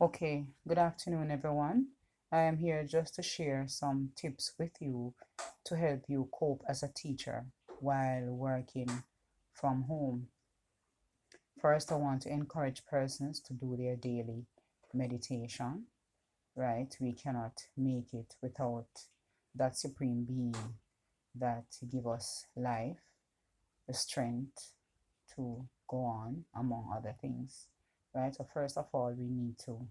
Okay, good afternoon, everyone. I am here just to share some tips with you to help you cope as a teacher while working from home. First, I want to encourage persons to do their daily meditation, right? We cannot make it without that supreme being that give us life, the strength to go on, among other things, right? So first of all, we need to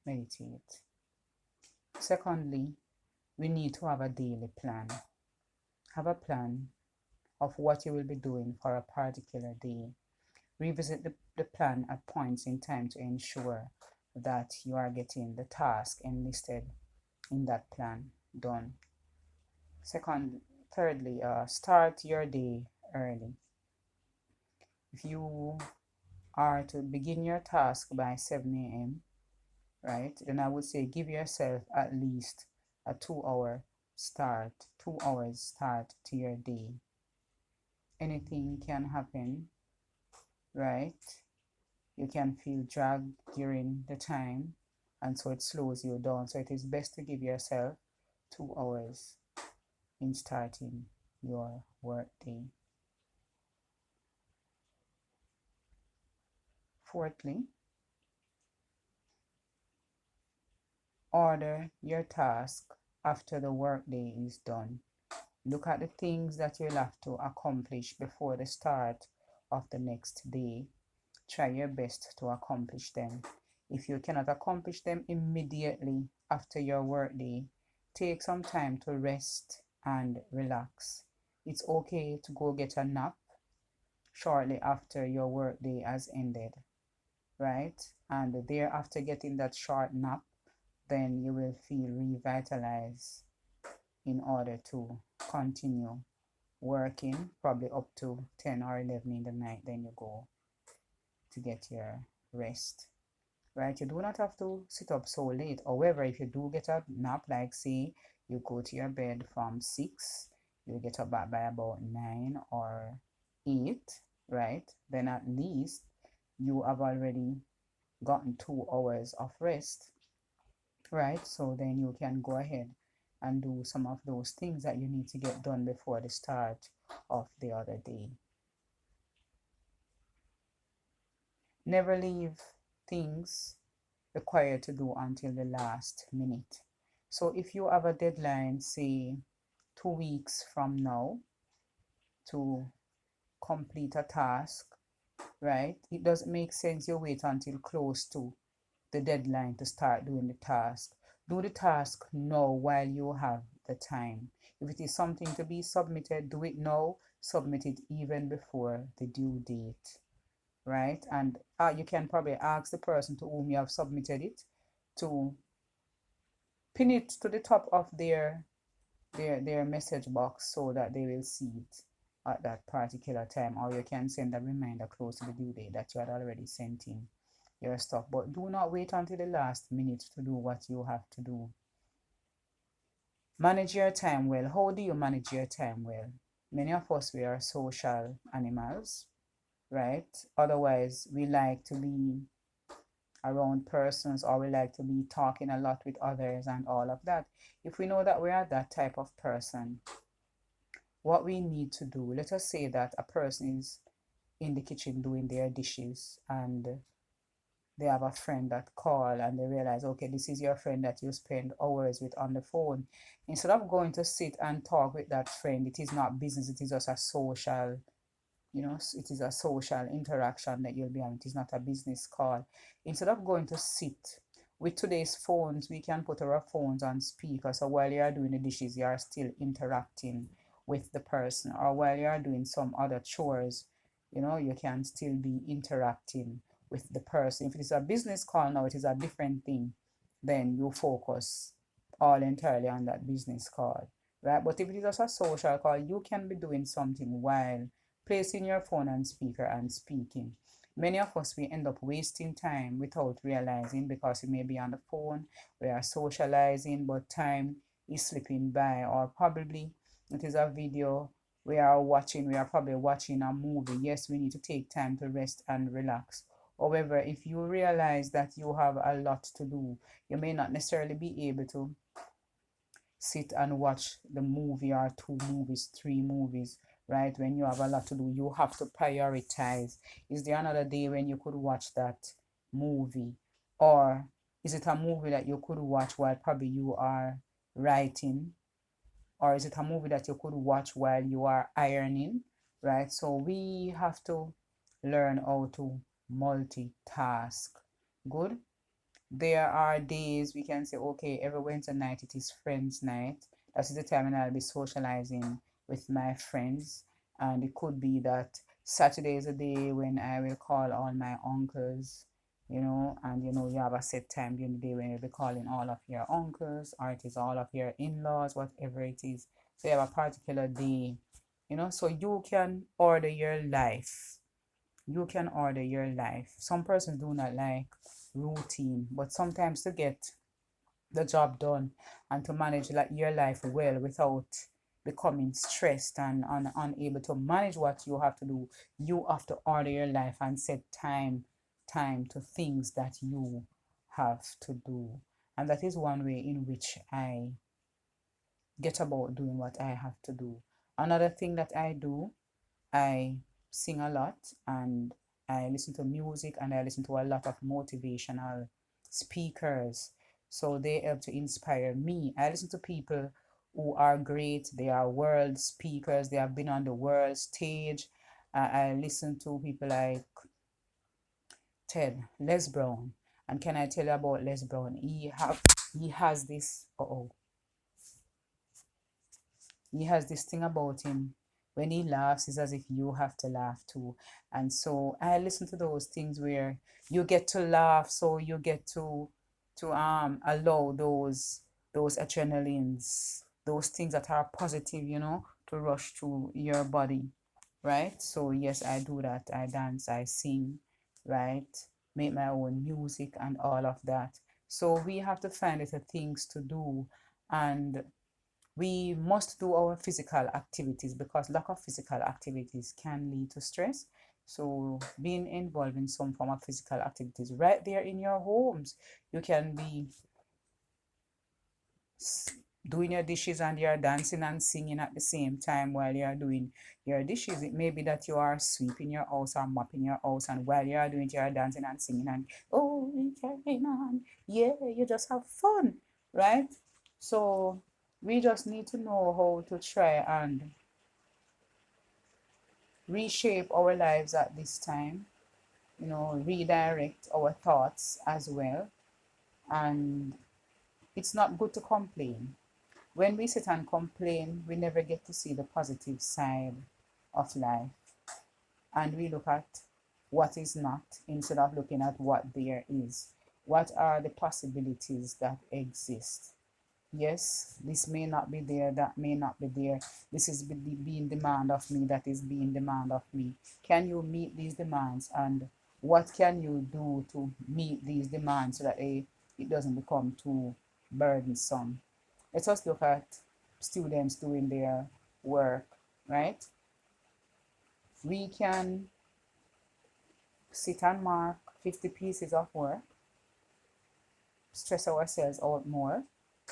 meditate. Secondly, we need to have a daily plan. Have a plan of what you will be doing for a particular day. Revisit the plan at points in time to ensure that you are getting the task enlisted in that plan done. Thirdly, start your day early. If you are to begin your task by 7 a.m., right, then I would say give yourself at least a 2 hour start, 2 hours start to your day. Anything can happen, right? You can feel dragged during the time, and so it slows you down. So it is best to give yourself 2 hours in starting your work day. Fourthly, order your task after the workday is done. Look at the things that you'll have to accomplish before the start of the next day. Try your best to accomplish them. If you cannot accomplish them immediately after your workday, take some time to rest and relax. It's okay to go get a nap shortly after your workday has ended, right? And thereafter getting that short nap, then you will feel revitalized in order to continue working probably up to 10 or 11 in the night. Then you go to get your rest, right? You do not have to sit up so late. However, if you do get a nap, like say you go to your bed from 6, you get up back by about 9 or 8, right? Then at least you have already gotten 2 hours of rest, right? So then you can go ahead and do some of those things that you need to get done before the start of the other day. Never leave things required to do until the last minute. So if you have a deadline, say 2 weeks from now, to complete a task, right? It doesn't make sense you wait until close to the deadline to start doing the task. Do the task now while you have the time. If it is something to be submitted, do it now. Submit it even before the due date, right? And you can probably ask the person to whom you have submitted it to pin it to the top of their message box so that they will see it at that particular time, or you can send a reminder close to the due date that you had already sent in your stuff. But do not wait until the last minute to do what you have to do. Manage your time well. How do you manage your time well? Many of us, we are social animals, right? Otherwise, we like to be around persons, or we like to be talking a lot with others and all of that. If we know that we are that type of person, what we need to do, let us say that a person is in the kitchen doing their dishes, and they have a friend that call, and they realize, okay, this is your friend that you spend hours with on the phone. Instead of going to sit and talk with that friend, it is not business, it is just a social, it is a social interaction that you'll be having. It is not a business call. Instead of going to sit with today's phones, we can put our phones on speaker, so while you are doing the dishes, you are still interacting with the person, or while you are doing some other chores, you can still be interacting with the person. If it is a business call now, it is a different thing. Then you focus all entirely on that business call, right? But if it is just a social call, you can be doing something while placing your phone on speaker and speaking. Many of us, we end up wasting time without realizing, because we may be on the phone, we are socializing, but time is slipping by. Or probably it is a video we are probably watching a movie. Yes, we need to take time to rest and relax. However, if you realize that you have a lot to do, you may not necessarily be able to sit and watch the movie or 2 movies, 3 movies, right? When you have a lot to do, you have to prioritize. Is there another day when you could watch that movie? Or is it a movie that you could watch while probably you are writing? Or is it a movie that you could watch while you are ironing, right? So we have to learn how to multitask. Good. There are days we can say, okay, every Wednesday night it is friends night. That is the time when I'll be socializing with my friends. And it could be that Saturday is a day when I will call all my uncles, and you have a set time during the day when you'll be calling all of your uncles, or it is all of your in-laws, whatever it is. So you have a particular day, so you can order your life. You can order your life. Some persons do not like routine, but sometimes to get the job done and to manage like your life well without becoming stressed and unable to manage what you have to do, you have to order your life and set time to things that you have to do. And that is one way in which I get about doing what I have to do. Another thing that I do, I sing a lot, and I listen to music, and I listen to a lot of motivational speakers. So they help to inspire me. I listen to people who are great. They are world speakers. They have been on the world stage. I listen to people like Les Brown. And can I tell you about Les Brown? He has this. He has this thing about him. When he laughs, it's as if you have to laugh too. And so I listen to those things where you get to laugh, so you get to allow those adrenalines, those things that are positive, to rush through your body, right? So yes, I do that. I dance, I sing, right? Make my own music and all of that. So we have to find little things to do, and we must do our physical activities, because lack of physical activities can lead to stress. So being involved in some form of physical activities right there in your homes, you can be doing your dishes and you're dancing and singing at the same time while you're doing your dishes. It may be that you are sweeping your house or mopping your house, and while you're doing it, you're dancing and singing, and oh, we carry on, yeah, you just have fun, right? So we just need to know how to try and reshape our lives at this time, redirect our thoughts as well. And it's not good to complain. When we sit and complain, we never get to see the positive side of life. And we look at what is not instead of looking at what there is. What are the possibilities that exist? Yes, this may not be there, that may not be there. This is being demand of me, that is being demand of me. Can you meet these demands, and what can you do to meet these demands so that it doesn't become too burdensome? Let us look at students doing their work, right? We can sit and mark 50 pieces of work, stress ourselves out more,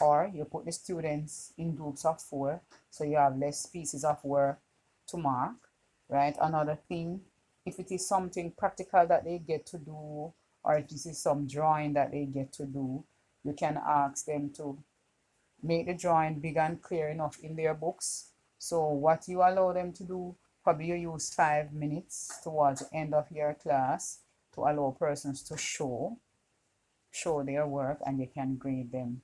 or you put the students in groups of 4, so you have less pieces of work to mark, right? Another thing, if it is something practical that they get to do, or if this is some drawing that they get to do, you can ask them to make the drawing big and clear enough in their books. So what you allow them to do, probably you use 5 minutes towards the end of your class to allow persons to show their work, and you can grade them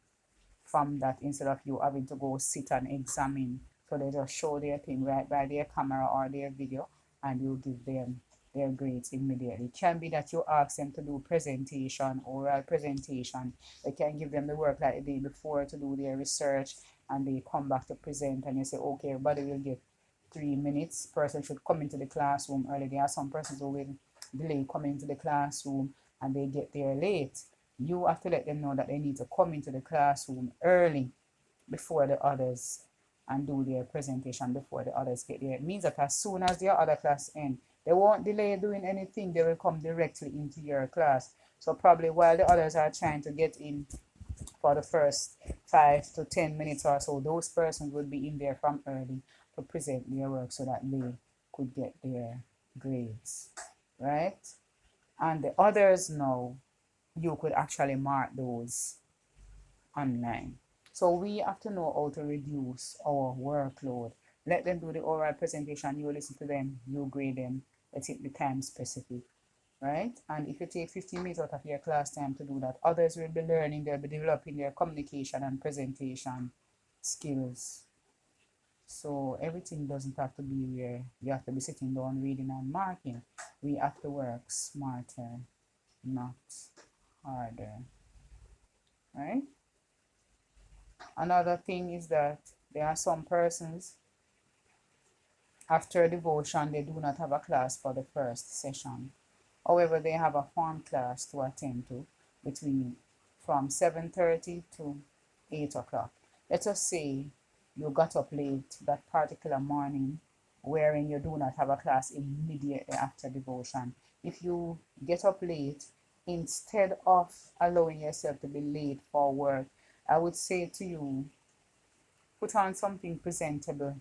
from that instead of you having to go sit and examine. So they just show their thing right by their camera or their video, and you give them their grades immediately. It can be that you ask them to do presentation, oral presentation. They can give them the work like the day before to do their research, and they come back to present, and you say, okay, everybody will get 3 minutes. Person should come into the classroom early. There are some persons who will delay coming to the classroom and they get there late. You have to let them know that they need to come into the classroom early before the others and do their presentation before the others get there. It means that as soon as their other class end, They won't delay doing anything. They will come directly into your class. So probably while the others are trying to get in for the first 5 to 10 minutes or so, those persons would be in there from early to present their work so that they could get their grades, right? And the others know you could actually mark those online. So we have to know how to reduce our workload. Let them do the oral presentation, you listen to them, you grade them, let it be time specific, right? And if you take 15 minutes out of your class time to do that, others will be learning, they'll be developing their communication and presentation skills. So everything doesn't have to be where you have to be sitting down reading and marking. We have to work smarter, not harder, right? Another thing is that there are some persons after devotion they do not have a class for the first session. However, they have a form class to attend to between from 7:30 to 8 o'clock. Let us say you got up late that particular morning wherein you do not have a class immediately after devotion. If you get up late, instead of allowing yourself to be late for work, I would say to you, put on something presentable.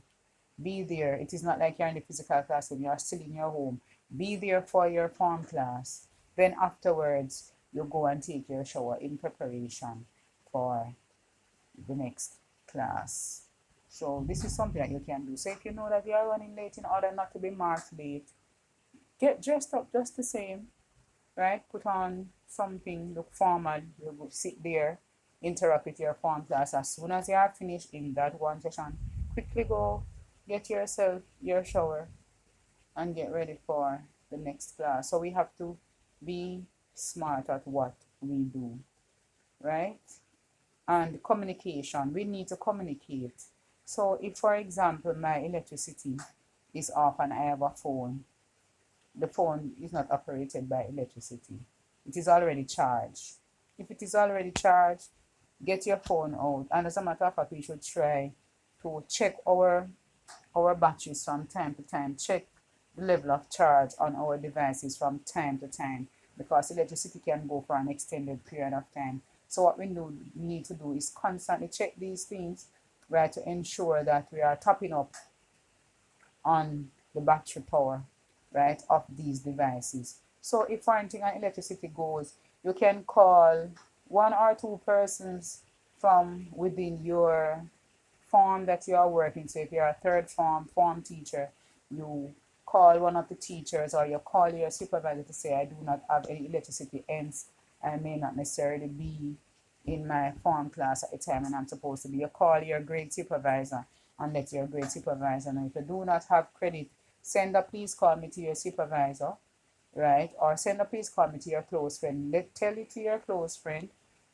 Be there. It is not like you're in the physical classroom, you're still in your home. Be there for your form class. Then afterwards, you go and take your shower in preparation for the next class. So this is something that you can do. So if you know that you are running late in order not to be marked late, get dressed up just the same, right? Put on something, look formal, you will sit there, interact with your form class. As soon as you are finished in that one session, quickly go get yourself your shower and get ready for the next class. So we have to be smart at what we do, right? And communication, we need to communicate. So if, for example, my electricity is off and I have a phone, the phone is not operated by electricity. It is already charged. If it is already charged, get your phone out. And as a matter of fact, we should try to check our batteries from time to time. Check the level of charge on our devices from time to time because electricity can go for an extended period of time. So what we need to do is constantly check these things, right, to ensure that we are topping up on the battery power, right, of these devices. So if for anything an electricity goes, you can call one or two persons from within your form that you are working. So if you're a third form teacher, you call one of the teachers or you call your supervisor to say, I do not have any electricity, hence I may not necessarily be in my form class at the time and I'm supposed to be. You call your grade supervisor and let your grade supervisor know. If you do not have credit, send a please call me to your supervisor, right? Or send a please call me to your close friend. Tell it to your close friend,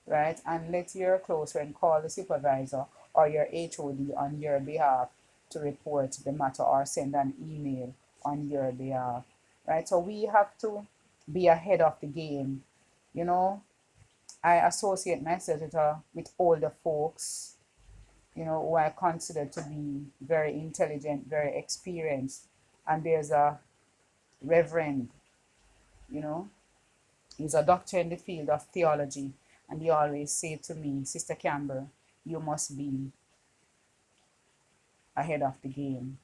right? And let your close friend call the supervisor or your HOD on your behalf to report the matter or send an email on your behalf, right? So we have to be ahead of the game. You know, I associate myself with older folks, who I consider to be very intelligent, very experienced. And there's a reverend, you know, he's a doctor in the field of theology. And he always say to me, Sister Campbell, you must be ahead of the game.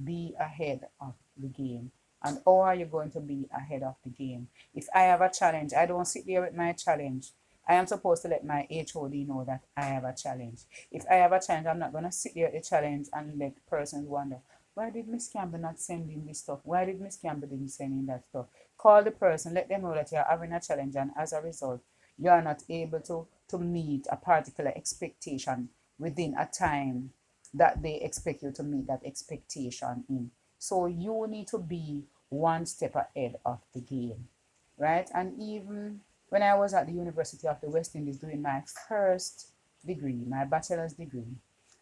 Be ahead of the game. And how are you going to be ahead of the game? If I have a challenge, I don't sit there with my challenge. I am supposed to let my HOD know that I have a challenge. If I have a challenge, I'm not going to sit there with the challenge and let persons wonder, why did Miss Campbell not send in this stuff? Why did Miss Campbell didn't send in that stuff? Call the person, let them know that you're having a challenge, and as a result, you are not able to meet a particular expectation within a time that they expect you to meet that expectation in. So you need to be one step ahead of the game, right? And even when I was at the University of the West Indies doing my first degree, my bachelor's degree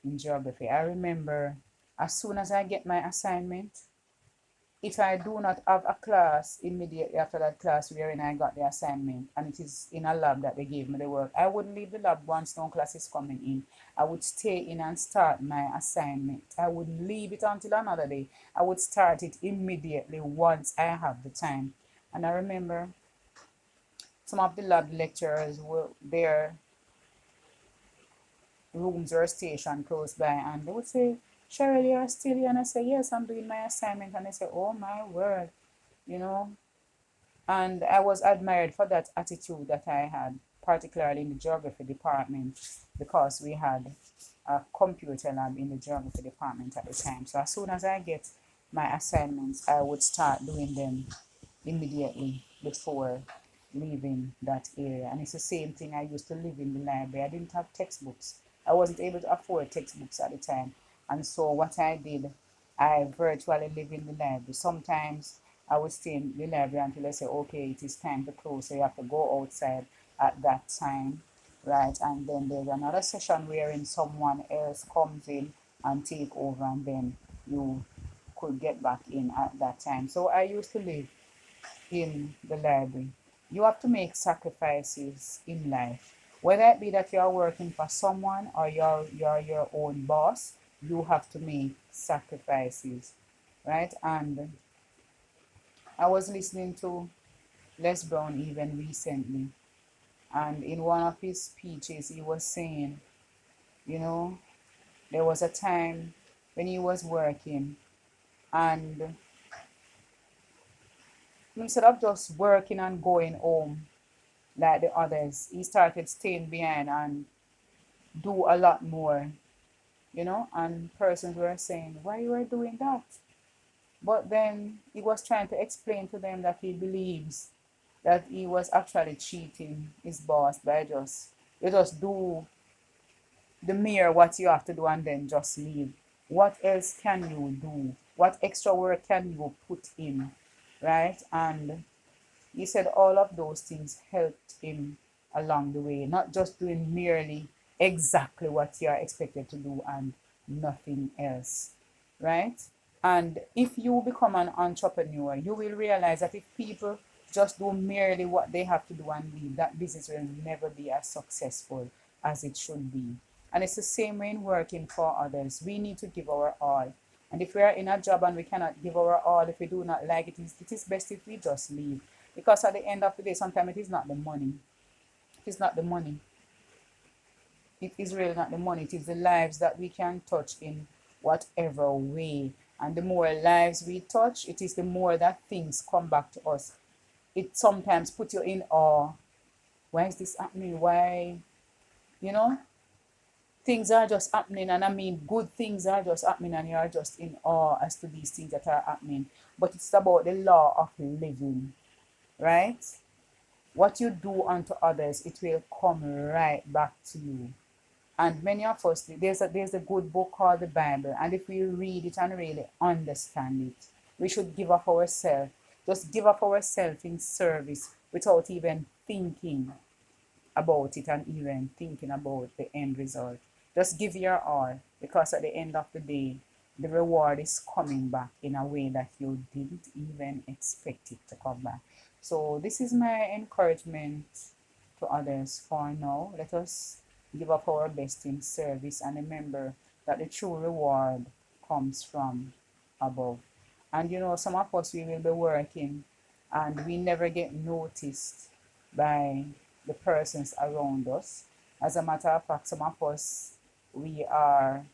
in geography, I remember as soon as I get my assignment, if I do not have a class immediately after that class wherein I got the assignment and it is in a lab that they gave me the work, I wouldn't leave the lab once no class is coming in. I would stay in and start my assignment. I wouldn't leave it until another day. I would start it immediately once I have the time. And I remember some of the lab lecturers were there, rooms or station close by, and they would say, Cheryl, you're still here? And I say, yes, I'm doing my assignment. And they say, oh my word, you know. And I was admired for that attitude that I had, particularly in the geography department, because we had a computer lab in the geography department at the time. So as soon as I get my assignments, I would start doing them immediately before leaving that area. And it's the same thing. I used to live in the library. I didn't have textbooks. I wasn't able to afford textbooks at the time. And so what I did, I virtually live in the library. Sometimes I would stay in the library until they say, okay, it is time to close. So you have to go outside at that time, right? And then there's another session wherein someone else comes in and take over, and then you could get back in at that time. So I used to live in the library. You have to make sacrifices in life. Whether it be that you're working for someone or you're your own boss, you have to make sacrifices, right? And I was listening to Les Brown even recently, and in one of his speeches, he was saying, you know, there was a time when he was working, and instead of just working and going home like the others, he started staying behind and do a lot more, and persons were saying, why you are doing that? But then he was trying to explain to them that he believes that he was actually cheating his boss by just do the mere what you have to do and then just leave. What else can you do? What extra work can you put in? Right? And he said all of those things helped him along the way, not just doing merely exactly what you are expected to do and nothing else, right? And if you become an entrepreneur, you will realize that if people just do merely what they have to do and leave, that business will never be as successful as it should be. And it's the same way in working for others. We need to give our all. And if we are in a job and we cannot give our all, if we do not like it, it is best if we just leave. Because at the end of the day, sometimes it is not the money. It is not the money. It is really not the money. It is the lives that we can touch in whatever way. And the more lives we touch, it is the more that things come back to us. It sometimes puts you in awe. Why is this happening? Why, you know? Things are just happening, and I mean good things are just happening, and you are just in awe as to these things that are happening. But it's about the law of living, right? What you do unto others, it will come right back to you. And many of us, there's a good book called the Bible, and if we read it and really understand it, we should give up ourselves, just give up ourselves in service without even thinking about it and even thinking about the end result. Just give your all, because at the end of the day, the reward is coming back in a way that you didn't even expect it to come back. So this is my encouragement to others for now. Let us give up our best in service and remember that the true reward comes from above. And some of us, we will be working and we never get noticed by the persons around us. As a matter of fact, some of us, we are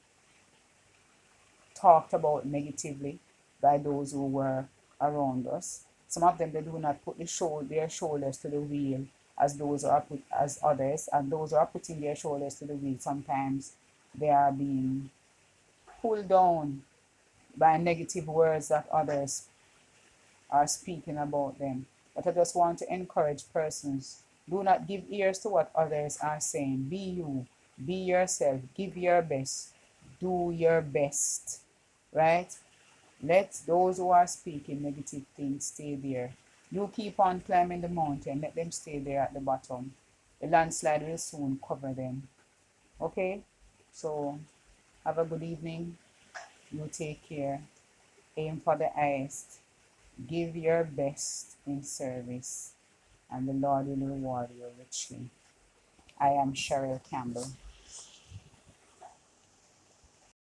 talked about negatively by those who were around us. Some of them, they do not put their shoulders to the wheel as those are put as others, and those who are putting their shoulders to the wheel, sometimes they are being pulled down by negative words that others are speaking about them. But I just want to encourage persons, do not give ears to what others are saying. Be you, be yourself, give your best, do your best, right? Let those who are speaking negative things stay there. You keep on climbing the mountain, let them stay there at the bottom. The landslide will soon cover them. Okay? So, have a good evening. You take care. Aim for the highest. Give your best in service, and the Lord will reward you richly. I am Cheryl Campbell.